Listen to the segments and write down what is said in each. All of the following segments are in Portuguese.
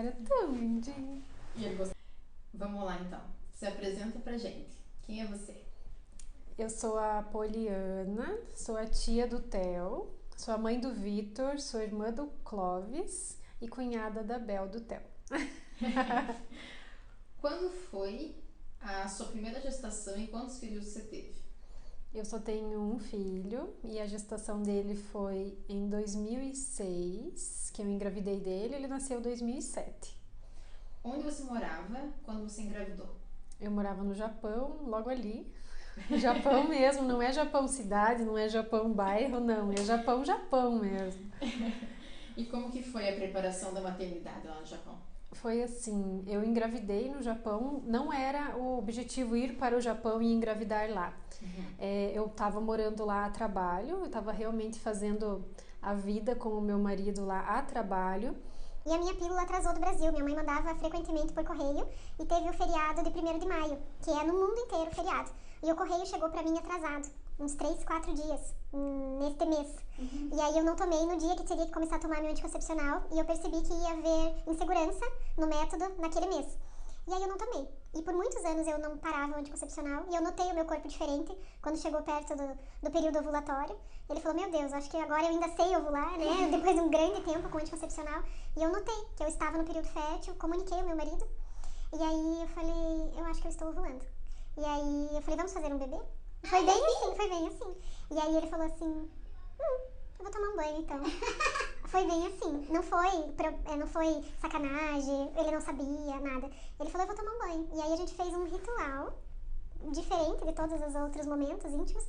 era tão lindinho. E ele gostou. Vamos lá então. Se apresenta pra gente. Quem é você? Eu sou a Poliana, sou a tia do Theo, sou a mãe do Vitor, sou irmã do Clóvis e cunhada da Bel do Theo. Quando foi a sua primeira gestação e quantos filhos você teve? Eu só tenho um filho e a gestação dele foi em 2006, que eu engravidei dele, ele nasceu em 2007. Onde você morava quando você engravidou? Eu morava no Japão, logo ali. Japão mesmo, não é Japão cidade, não é Japão bairro, não, é Japão, Japão mesmo. E como que foi a preparação da maternidade lá no Japão? Foi assim, eu engravidei no Japão, não era o objetivo ir para o Japão e engravidar lá. Eu estava morando lá a trabalho, eu estava realmente fazendo a vida com o meu marido lá a trabalho. E a minha pílula atrasou do Brasil. Minha mãe mandava frequentemente por correio e teve o feriado de 1º de maio, que é no mundo inteiro feriado. E o correio chegou pra mim atrasado, uns 3, 4 dias neste mês. E aí eu não tomei no dia que teria que começar a tomar meu anticoncepcional e eu percebi que ia haver insegurança no método naquele mês. E aí eu não tomei. E por muitos anos eu não parava o anticoncepcional e eu notei o meu corpo diferente quando chegou perto do período ovulatório. Ele falou, meu Deus, acho que agora eu ainda sei ovular, né? Depois de um grande tempo com anticoncepcional. E eu notei que eu estava no período fértil, comuniquei ao meu marido. E aí eu falei, eu acho que eu estou ovulando. E aí eu falei, vamos fazer um bebê? Foi bem assim, foi bem assim. E aí ele falou assim, eu vou tomar um banho então. Foi bem assim, não foi sacanagem, ele não sabia nada. Ele falou, eu vou tomar um banho. E aí a gente fez um ritual diferente de todos os outros momentos íntimos.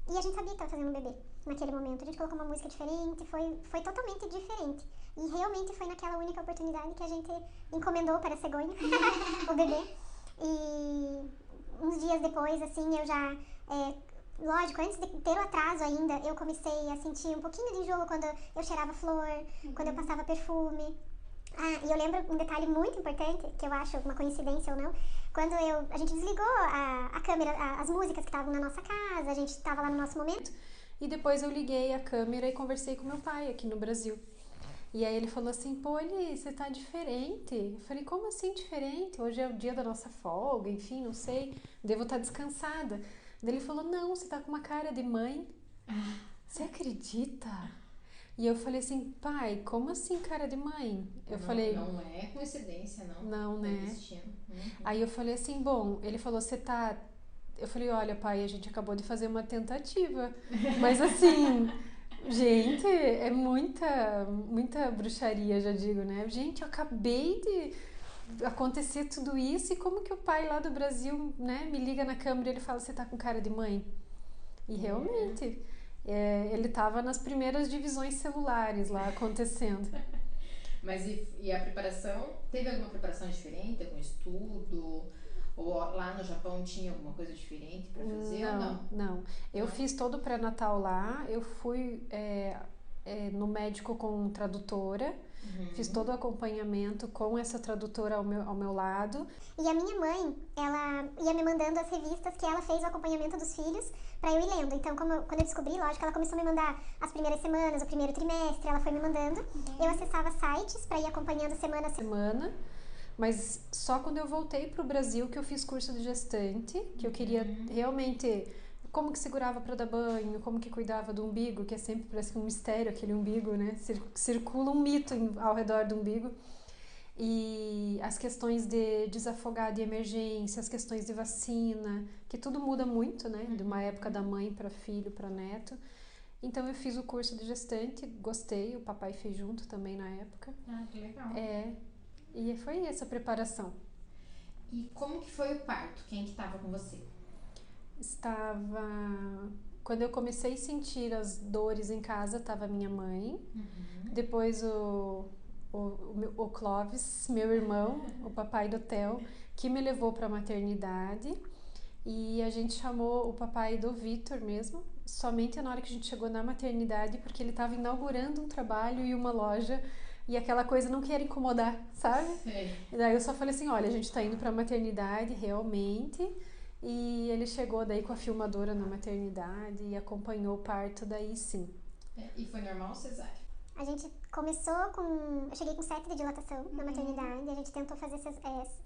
E a gente sabia que estava fazendo um bebê naquele momento. A gente colocou uma música diferente, foi totalmente diferente. E realmente foi naquela única oportunidade que a gente encomendou para a cegonha o bebê. E uns dias depois, assim, eu já... lógico, antes de ter o atraso ainda, eu comecei a sentir um pouquinho de enjoo quando eu cheirava flor, quando eu passava perfume. Ah, e eu lembro um detalhe muito importante, que eu acho uma coincidência ou não, quando a gente desligou a câmera, as músicas que estavam na nossa casa, a gente estava lá no nosso momento. E depois eu liguei a câmera e conversei com meu pai aqui no Brasil. E aí ele falou assim, Poli, você tá diferente. Eu falei, como assim diferente? Hoje é o dia da nossa folga, enfim, não sei, devo estar descansada. Daí ele falou, não, você tá com uma cara de mãe. Você acredita? E eu falei assim, pai, como assim cara de mãe? Não é coincidência, não. Não, Tá né? existindo. Aí eu falei assim, bom, ele falou, você tá... Eu falei, olha pai, a gente acabou de fazer uma tentativa. Mas assim, gente, é muita bruxaria, já digo, né? Gente, eu acabei de acontecer tudo isso e como que o pai lá do Brasil, né, me liga na câmera e ele fala, você tá com cara de mãe? E realmente, ele tava nas primeiras divisões celulares lá acontecendo. Mas e a preparação? Teve alguma preparação diferente? Algum estudo? Ou lá no Japão tinha alguma coisa diferente pra fazer ou não? Não. Eu fiz todo o pré-natal lá, eu fui no médico com tradutora, fiz todo o acompanhamento com essa tradutora ao meu lado. E a minha mãe, ela ia me mandando as revistas que ela fez o acompanhamento dos filhos pra eu ir lendo. Então, quando eu descobri, lógico, ela começou a me mandar as primeiras semanas, o primeiro trimestre, ela foi me mandando. Eu acessava sites pra ir acompanhando semana a semana. Mas só quando eu voltei pro Brasil que eu fiz curso de gestante, que eu queria realmente como que segurava para dar banho, como que cuidava do umbigo, que é sempre parece um mistério aquele umbigo, né? Circula um mito ao redor do umbigo. E as questões de desafogar de emergência, as questões de vacina, que tudo muda muito, né? De uma época da mãe para filho, para neto. Então eu fiz o curso de gestante, gostei, o papai fez junto também na época. Ah, que legal. E foi essa preparação. E como que foi o parto? Quem que estava com você? Quando eu comecei a sentir as dores em casa, estava minha mãe. Depois o Clóvis, meu irmão, o papai do Theo, que me levou para a maternidade. E a gente chamou o papai do Vitor mesmo, somente na hora que a gente chegou na maternidade, porque ele estava inaugurando um trabalho e uma loja. E aquela coisa não quer incomodar, sabe? Sim. E daí eu só falei assim, olha, a gente tá indo pra maternidade, realmente. E ele chegou daí com a filmadora na maternidade e acompanhou o parto daí sim. E foi normal ou cesárea? A gente começou com... Eu cheguei com 7 de dilatação na maternidade, a gente tentou fazer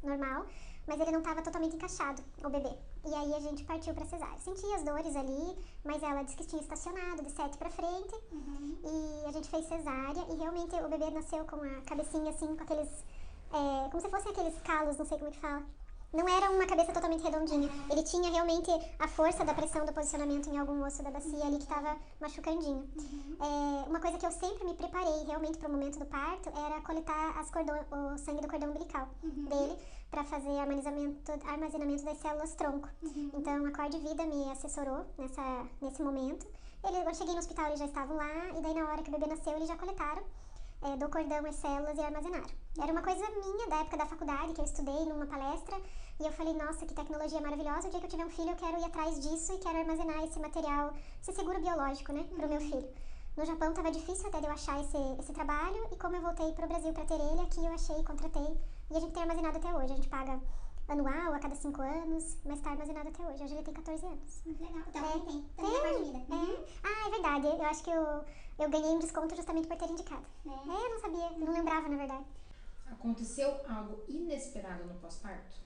normal, mas ele não estava totalmente encaixado, o bebê. E aí a gente partiu pra cesárea. Senti as dores ali, mas ela disse que tinha estacionado de 7 pra frente. E a gente fez cesárea e realmente o bebê nasceu com a cabecinha assim, com aqueles... como se fossem aqueles calos, não sei como é que fala. Não era uma cabeça totalmente redondinha. Ele tinha realmente a força da pressão do posicionamento em algum osso da bacia ali que estava machucandinho. Uma coisa que eu sempre me preparei realmente para o momento do parto era coletar o sangue do cordão umbilical dele para fazer armazenamento das células tronco. Então a Cord Vida me assessorou nesse momento. Quando eu cheguei no hospital eles já estavam lá e daí na hora que o bebê nasceu eles já coletaram do cordão as células e armazenaram. Era uma coisa minha da época da faculdade que eu estudei numa palestra e eu falei, nossa, que tecnologia maravilhosa, o dia que eu tiver um filho eu quero ir atrás disso e quero armazenar esse material, esse seguro biológico, né, pro meu filho. No Japão estava difícil até de eu achar esse trabalho e como eu voltei pro Brasil para ter ele, aqui eu achei, contratei e a gente tem armazenado até hoje. A gente paga anual a cada 5 anos, mas está armazenado até hoje. Hoje ele tem 14 anos. Muito legal. Então tem parte de vida. Ah, é verdade. Eu acho que eu ganhei um desconto justamente por ter indicado. Eu não sabia, não lembrava na verdade. Aconteceu algo inesperado no pós-parto?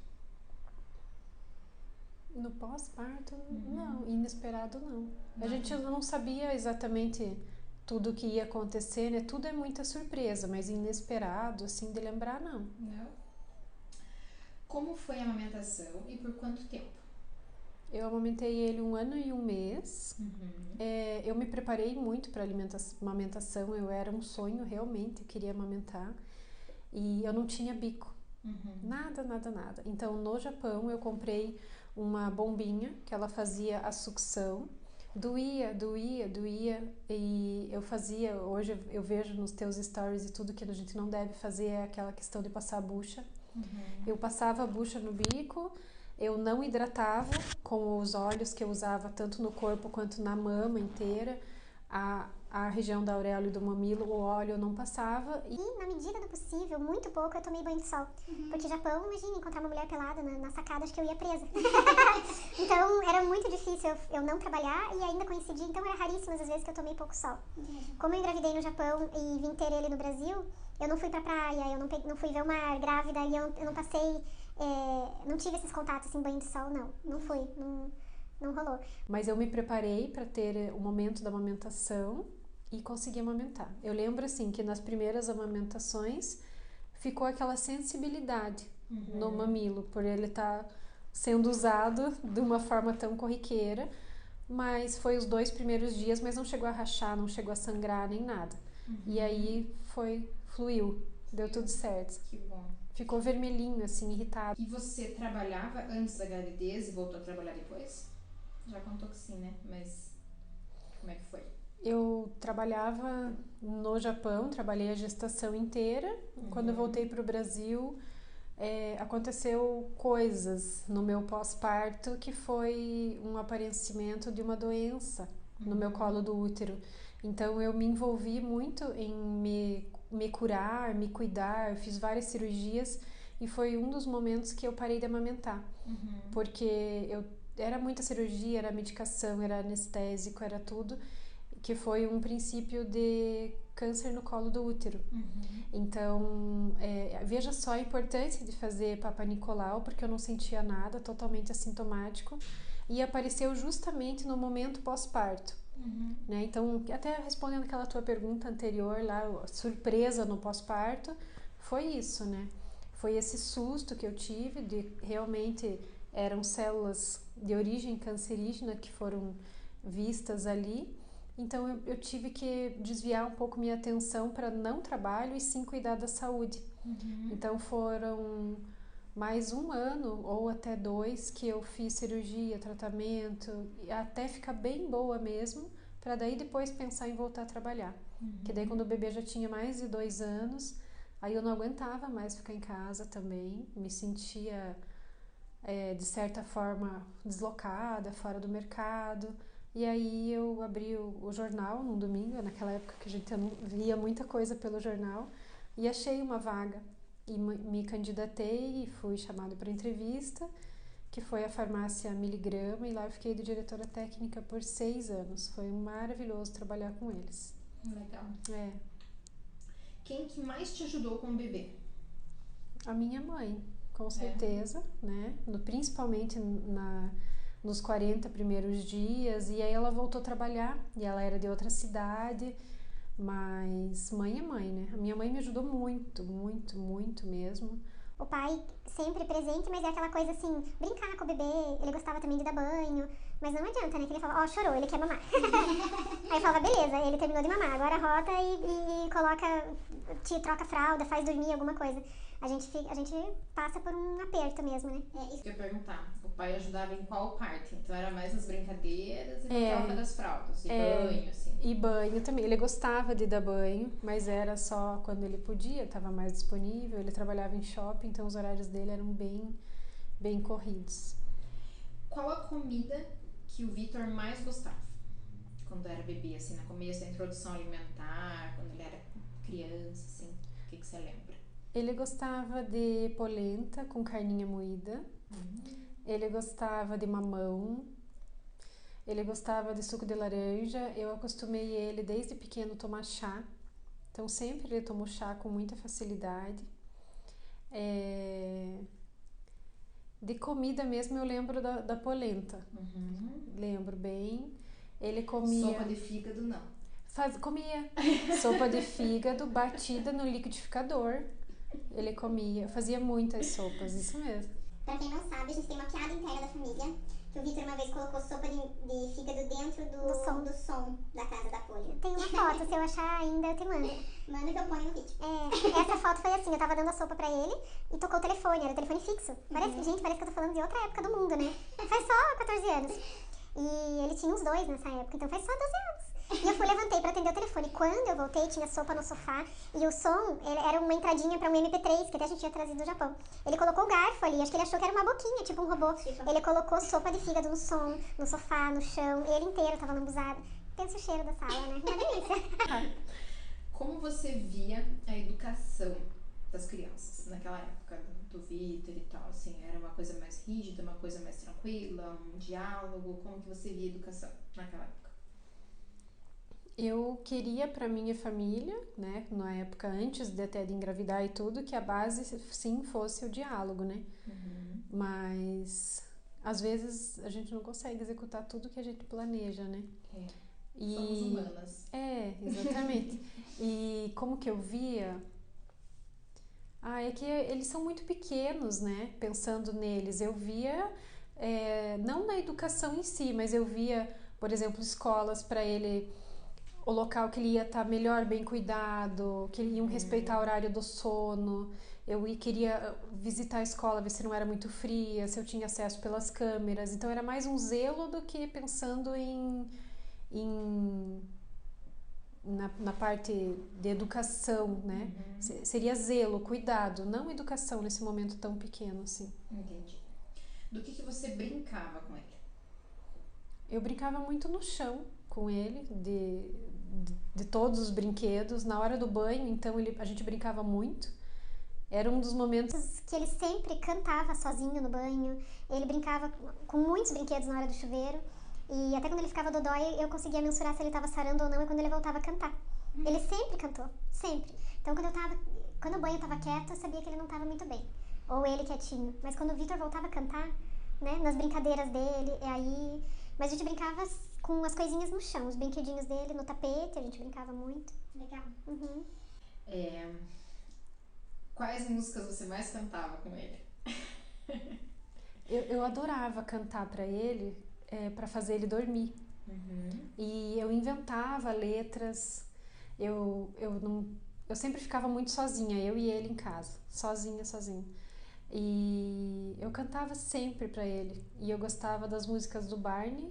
No pós-parto, não. Inesperado, não. A gente não sabia exatamente tudo o que ia acontecer, né? Tudo é muita surpresa, mas inesperado, assim, de lembrar, não. Não. Como foi a amamentação e por quanto tempo? Eu amamentei ele 1 ano e 1 mês. Eu me preparei muito para amamentação. Era um sonho, realmente. Eu queria amamentar. E eu não tinha bico. Nada. Então, no Japão, eu comprei uma bombinha que ela fazia a sucção. Doía. E eu fazia... Hoje eu vejo nos teus stories e tudo que a gente não deve fazer é aquela questão de passar a bucha. Eu passava a bucha no bico, eu não hidratava com os óleos que eu usava tanto no corpo quanto na mama inteira, a região da auréola e do mamilo, o óleo eu não passava. E na medida do possível, muito pouco, eu tomei banho de sol. Porque Japão, imagina, encontrar uma mulher pelada na sacada, acho que eu ia presa. Então era muito difícil eu não trabalhar e ainda coincidir, então era raríssimas as vezes que eu tomei pouco sol. Como eu engravidei no Japão e vim ter ele no Brasil, eu não fui pra praia, eu não fui ver o mar grávida e eu não passei, não tive esses contatos em banho de sol, não fui, não rolou. Mas eu me preparei para ter o momento da amamentação e consegui amamentar. Eu lembro assim que nas primeiras amamentações ficou aquela sensibilidade no mamilo, por ele estar sendo usado de uma forma tão corriqueira, mas foi os 2 primeiros dias, mas não chegou a rachar, não chegou a sangrar nem nada. E aí fluiu, deu tudo certo. Que bom. Ficou vermelhinho, assim, irritado. E você trabalhava antes da gravidez e voltou a trabalhar depois? Já contou que sim, né? Mas como é que foi? Eu trabalhava no Japão, trabalhei a gestação inteira. Quando eu voltei para o Brasil, aconteceu coisas no meu pós-parto que foi um aparecimento de uma doença no meu colo do útero. Então eu me envolvi muito em me curar, me cuidar, eu fiz várias cirurgias e foi um dos momentos que eu parei de amamentar. Porque era muita cirurgia, era medicação, era anestésico, era tudo, que foi um princípio de câncer no colo do útero. Então, veja só a importância de fazer Papa Nicolau, porque eu não sentia nada, totalmente assintomático, e apareceu justamente no momento pós-parto. Né? Então, até respondendo aquela tua pergunta anterior lá, surpresa no pós-parto, foi isso, né? Foi esse susto que eu tive de realmente eram células de origem cancerígena que foram vistas ali. Então eu tive que desviar um pouco minha atenção para não trabalho e sim cuidar da saúde. Então foram mais 1 ano ou até 2 que eu fiz cirurgia, tratamento, até ficar bem boa mesmo, para daí depois pensar em voltar a trabalhar. Que daí quando o bebê já tinha mais de 2 anos, aí eu não aguentava mais ficar em casa também, me sentia de certa forma deslocada, fora do mercado. E aí eu abri o jornal num domingo, naquela época que a gente via muita coisa pelo jornal, e achei uma vaga. E me candidatei e fui chamada para entrevista, que foi a farmácia Miligrama, e lá eu fiquei de diretora técnica por 6 anos. Foi maravilhoso trabalhar com eles. Legal. Quem que mais te ajudou com o bebê? A minha mãe, com certeza, né? Principalmente nos 40 primeiros dias. E aí ela voltou a trabalhar e ela era de outra cidade. Mas mãe é mãe, né? A minha mãe me ajudou muito, muito, muito mesmo. O pai sempre presente, mas é aquela coisa assim, brincar com o bebê, ele gostava também de dar banho, mas não adianta, né? Que ele falava, chorou, ele quer mamar. Aí eu falava, beleza, ele terminou de mamar, agora rota e troca a fralda, faz dormir, alguma coisa. A gente passa por um aperto mesmo, né? Isso que eu ia perguntar. O pai ajudava em qual parte? Então era mais nas brincadeiras e na troca das fraldas, e banho, assim. E banho também. Ele gostava de dar banho, mas era só quando ele podia, estava mais disponível. Ele trabalhava em shopping, então os horários dele eram bem corridos. Qual a comida que o Vitor mais gostava? Quando era bebê, assim, no começo da introdução alimentar, quando ele era criança, assim, o que você lembra? Ele gostava de polenta com carninha moída. Ele gostava de mamão. Ele gostava de suco de laranja. Eu acostumei ele desde pequeno tomar chá. Então sempre ele tomou chá com muita facilidade. De comida mesmo eu lembro da polenta. Lembro bem. Ele comia... Sopa de fígado, não. Comia sopa de fígado batida no liquidificador. Ele comia, fazia muitas sopas, isso mesmo. Pra quem não sabe, a gente tem uma piada interna da família, que o Vitor uma vez colocou sopa de fígado dentro do som da casa da Folha. Tem uma foto, se eu achar ainda eu te mando. Manda que eu ponho no vídeo. Essa foto foi assim, eu tava dando a sopa pra ele e tocou o telefone, era o telefone fixo. Parece que eu tô falando de outra época do mundo, né? Faz só 14 anos. E ele tinha uns 2 nessa época, então faz só 12 anos. E eu levantei pra atender o telefone. Quando eu voltei, tinha sopa no sofá e o som era uma entradinha pra um MP3 que até a gente tinha trazido do Japão. Ele colocou o garfo ali, acho que ele achou que era uma boquinha, tipo um robô. Ele colocou sopa de fígado no sofá, no chão, ele inteiro tava lambuzado. Pensa o cheiro da sala, né? Uma delícia. Como você via a educação das crianças naquela época do Vitor e tal, assim, era uma coisa mais rígida, uma coisa mais tranquila, um diálogo, como que você via a educação naquela época? Eu queria para minha família, né, na época antes de até de engravidar e tudo, que a base sim fosse o diálogo, né? Mas às vezes a gente não consegue executar tudo que a gente planeja, né? Somos humanas. Exatamente. E como que eu via? É que eles são muito pequenos, né? Pensando neles, eu via, não na educação em si, mas eu via, por exemplo, escolas para ele, o local que ele ia estar melhor, bem cuidado, que iam respeitar o horário do sono. Eu queria visitar a escola, ver se não era muito fria, se eu tinha acesso pelas câmeras. Então era mais um zelo do que pensando na parte de educação, né? Seria zelo, cuidado, não educação nesse momento tão pequeno assim. Entendi. Do que você brincava com ele? Eu brincava muito no chão com ele, de todos os brinquedos. Na hora do banho, então, a gente brincava muito. Era um dos momentos que ele sempre cantava sozinho no banho. Ele brincava com muitos brinquedos na hora do chuveiro. E até quando ele ficava dodói, eu conseguia mensurar se ele estava sarando ou não e quando ele voltava a cantar. Ele sempre cantou, sempre. Então quando o banho estava quieto, eu sabia que ele não estava muito bem. Ou ele quietinho. Mas quando o Vitor voltava a cantar, né, nas brincadeiras dele, Mas a gente brincava com as coisinhas no chão, os brinquedinhos dele no tapete, a gente brincava muito. Legal. Quais músicas você mais cantava com ele? Eu adorava cantar para ele, para fazer ele dormir. E eu inventava letras. Eu sempre ficava muito sozinha, eu e ele em casa, sozinha. E eu cantava sempre para ele. E eu gostava das músicas do Barney,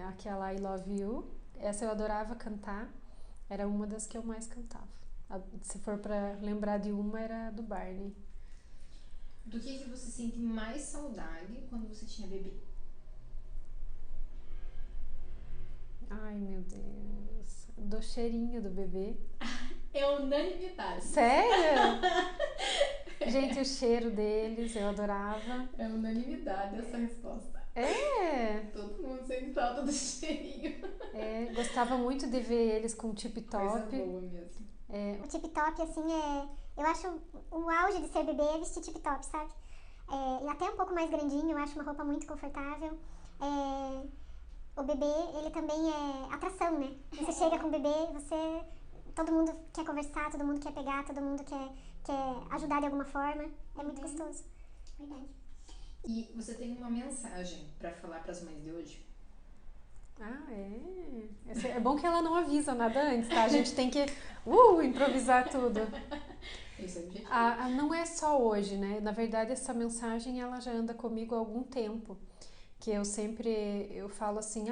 aquela I Love You. Essa eu adorava cantar, era uma das que eu mais cantava. Se for para lembrar de uma, era a do Barney. Do que você sente mais saudade quando você tinha bebê? Ai, meu Deus. Do cheirinho do bebê. É unanimidade. Sério? Gente, o cheiro deles, eu adorava. É unanimidade essa resposta. Todo mundo sente falta do cheirinho. Gostava muito de ver eles com tip top. Coisa boa mesmo. O tip-top, assim, eu acho o auge de ser bebê é vestir tip-top, sabe? E até um pouco mais grandinho, eu acho uma roupa muito confortável. O bebê, ele também é atração, né? Você chega com o bebê, todo mundo quer conversar, todo mundo quer pegar, todo mundo quer ajudar de alguma forma. É muito gostoso. Verdade. E você tem uma mensagem pra falar pras mães de hoje? É bom que ela não avisa nada antes, tá? A gente tem que improvisar tudo. Esse é o objetivo. Não é só hoje, né? Na verdade, essa mensagem ela já anda comigo há algum tempo. Que eu falo assim,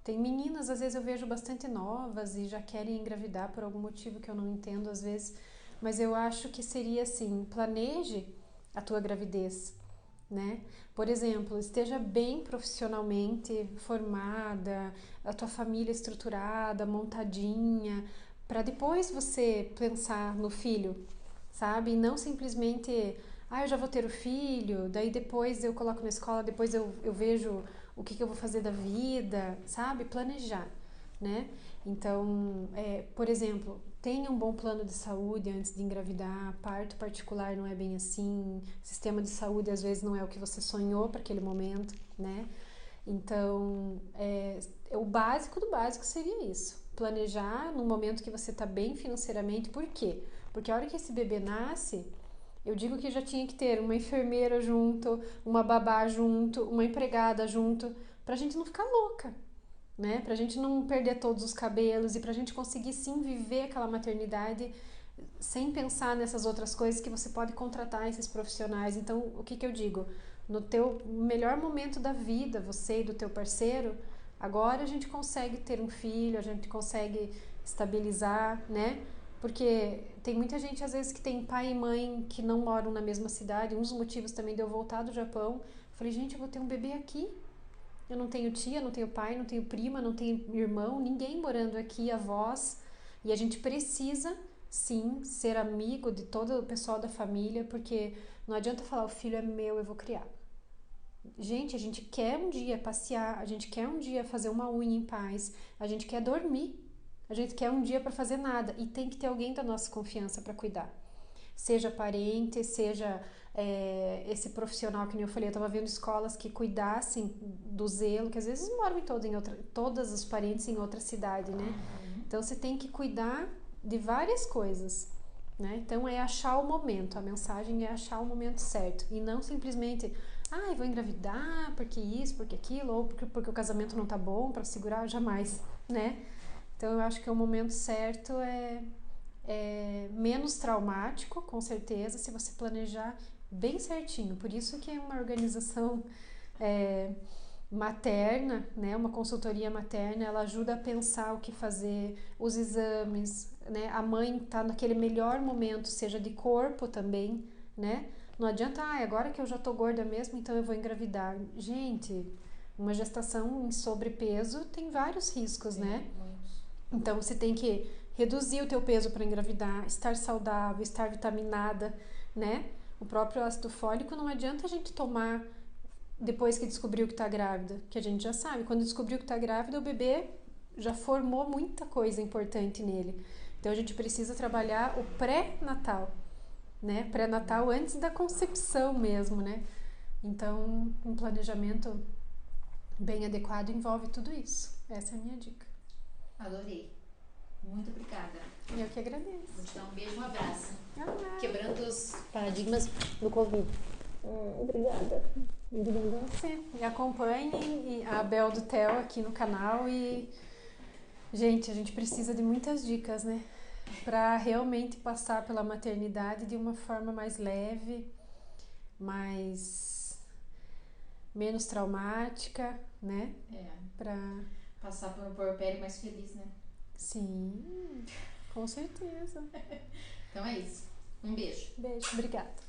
tem meninas, às vezes eu vejo bastante novas e já querem engravidar por algum motivo que eu não entendo às vezes, mas eu acho que seria assim, planeje a tua gravidez, né? Por exemplo, esteja bem profissionalmente formada, a tua família estruturada, montadinha, para depois você pensar no filho, sabe? E não simplesmente, eu já vou ter o filho, daí depois eu coloco na escola, depois eu vejo o que eu vou fazer da vida, sabe? Planejar, né? Então, por exemplo, tenha um bom plano de saúde antes de engravidar, parto particular não é bem assim, sistema de saúde às vezes não é o que você sonhou para aquele momento, né? Então, o básico do básico seria isso, planejar no momento que você está bem financeiramente. Por quê? Porque a hora que esse bebê nasce, eu digo que já tinha que ter uma enfermeira junto, uma babá junto, uma empregada junto, pra gente não ficar louca, né? Pra gente não perder todos os cabelos e pra gente conseguir sim viver aquela maternidade sem pensar nessas outras coisas que você pode contratar esses profissionais. Então, o que eu digo? No teu melhor momento da vida, você e do teu parceiro, agora a gente consegue ter um filho, a gente consegue estabilizar, né? Porque tem muita gente, às vezes, que tem pai e mãe que não moram na mesma cidade. Um dos motivos também de eu voltar do Japão, falei, gente, eu vou ter um bebê aqui. Eu não tenho tia, não tenho pai, não tenho prima, não tenho irmão, ninguém morando aqui, avós. E a gente precisa, sim, ser amigo de todo o pessoal da família, porque não adianta falar, o filho é meu, eu vou criar. Gente, a gente quer um dia passear, a gente quer um dia fazer uma unha em paz, a gente quer dormir, a gente quer um dia para fazer nada e tem que ter alguém da nossa confiança para cuidar. Seja parente, seja esse profissional, que nem eu falei, eu estava vendo escolas que cuidassem do zelo, que às vezes moram todas os parentes em outra cidade, né? Então você tem que cuidar de várias coisas, né? Então é achar o momento, a mensagem é achar o momento certo e não simplesmente eu vou engravidar porque isso, porque aquilo, ou porque o casamento não tá bom para segurar, jamais, né? Então eu acho que o momento certo é menos traumático, com certeza, se você planejar bem certinho. Por isso que é uma organização materna, né, uma consultoria materna, ela ajuda a pensar o que fazer, os exames, né? A mãe tá naquele melhor momento, seja de corpo também, né? Não adianta, agora que eu já tô gorda mesmo, então eu vou engravidar. Gente, uma gestação em sobrepeso tem vários riscos, né? Muitos. Então você tem que reduzir o teu peso para engravidar, estar saudável, estar vitaminada, né? O próprio ácido fólico não adianta a gente tomar depois que descobriu que está grávida, que a gente já sabe. Quando descobriu que está grávida, o bebê já formou muita coisa importante nele. Então a gente precisa trabalhar o pré-natal, né? Pré-natal antes da concepção mesmo, né? Então um planejamento bem adequado envolve tudo isso. Essa é a minha dica. Adorei. Muito obrigada. Eu que agradeço. Vou te dar um beijo e um abraço. Quebrando os paradigmas do Covid. Obrigada. Obrigada a você. E acompanhem a Bel do Theo aqui no canal e... Gente, a gente precisa de muitas dicas, né? Pra realmente passar pela maternidade de uma forma mais leve, menos traumática, né? Pra... Passar por um puerpério mais feliz, né? Sim, com certeza. Então é isso. Um beijo. Beijo, obrigada.